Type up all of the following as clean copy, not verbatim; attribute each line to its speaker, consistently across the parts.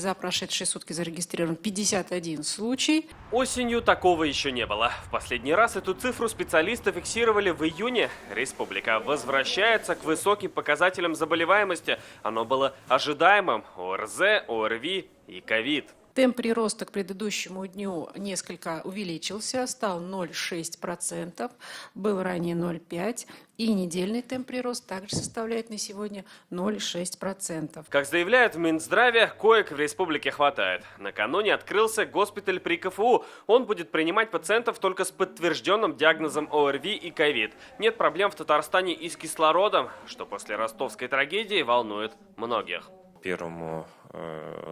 Speaker 1: За прошедшие сутки зарегистрирован 51 случай.
Speaker 2: Осенью такого еще не было. В последний раз эту цифру специалисты фиксировали в июне. Республика возвращается к высоким показателям заболеваемости. Оно было ожидаемым. ОРЗ, ОРВИ и ковид.
Speaker 1: Темп прироста к предыдущему дню несколько увеличился, стал 0,6%, был ранее 0,5%, и недельный темп прироста также составляет на сегодня 0,6%.
Speaker 2: Как заявляют в Минздраве, коек в республике хватает. Накануне открылся госпиталь при КФУ. Он будет принимать пациентов только с подтвержденным диагнозом ОРВИ и ковид. Нет проблем в Татарстане и с кислородом, что после ростовской трагедии волнует многих.
Speaker 3: Первому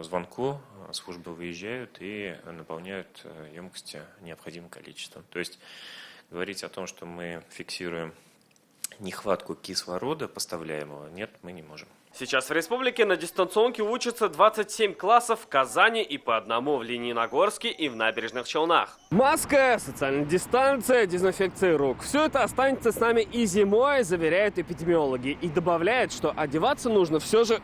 Speaker 3: звонку службы выезжают и наполняют емкости необходимым количеством. То есть говорить о том, что мы фиксируем нехватку кислорода поставляемого, нет, мы не можем.
Speaker 2: Сейчас в республике на дистанционке учатся 27 классов в Казани и по одному в Лениногорске и в Набережных Челнах. Маска, социальная дистанция, дезинфекция рук. Все это останется с нами и зимой, заверяют эпидемиологи. И добавляют, что одеваться нужно все же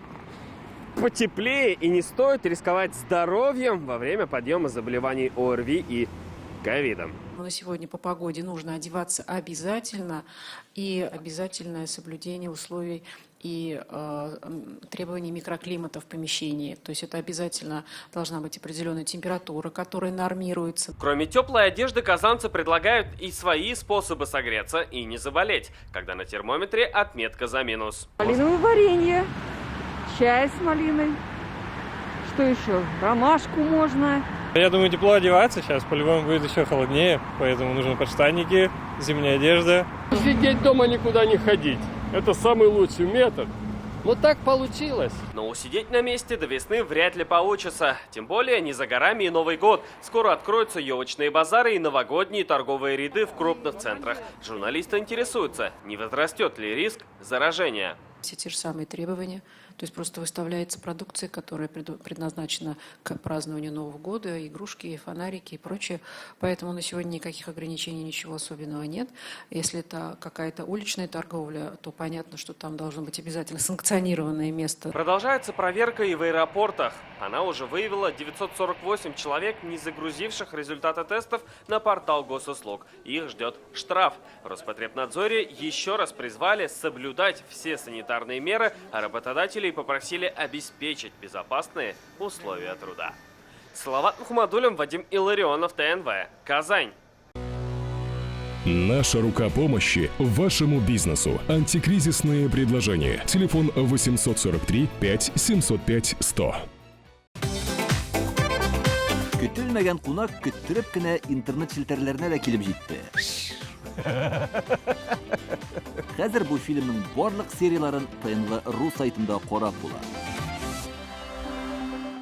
Speaker 2: потеплее и не стоит рисковать здоровьем во время подъема заболеваний ОРВИ и ковидом.
Speaker 1: На сегодня по погоде нужно одеваться обязательно, и обязательное соблюдение условий и требований микроклимата в помещении. То есть это обязательно должна быть определенная температура, которая нормируется.
Speaker 2: Кроме теплой одежды, казанцы предлагают и свои способы согреться и не заболеть, когда на термометре отметка за минус.
Speaker 4: Малиновое варенье, чай с малиной. Что еще? Ромашку можно.
Speaker 5: Я думаю, тепло одеваться сейчас, по-любому будет еще холоднее, поэтому нужны подштанники, зимняя одежда.
Speaker 6: Сидеть дома, никуда не ходить. Это самый лучший метод. Вот так получилось.
Speaker 2: Но усидеть на месте до весны вряд ли получится. Тем более не за горами и Новый год. Скоро откроются елочные базары и новогодние торговые ряды в крупных центрах. Журналисты интересуются, не возрастет ли риск заражения.
Speaker 1: Все те же самые требования. То есть просто выставляется продукция, которая предназначена к празднованию Нового года, игрушки, фонарики и прочее. Поэтому на сегодня никаких ограничений, ничего особенного нет. Если это какая-то уличная торговля, то понятно, что там должно быть обязательно санкционированное место.
Speaker 2: Продолжается проверка и в аэропортах. Она уже выявила 948 человек, не загрузивших результаты тестов на портал госуслуг. Их ждет штраф. В Роспотребнадзоре еще раз призвали соблюдать все санитарные меры, а работодателей попросили обеспечить безопасные условия труда. Салават Мухаммадулин, Вадим Илларионов, ТНВ, Казань.
Speaker 7: Наша рука помощи вашему бизнесу. Антикризисные предложения. Телефон 843 5 705 100.
Speaker 8: Көтелмәгән кунак көттүреп кенә интернет челтәрләренә дә килеп җитте. Хәзер бу фильмның барлык серияларын ТНВ.ру сайтында карап була.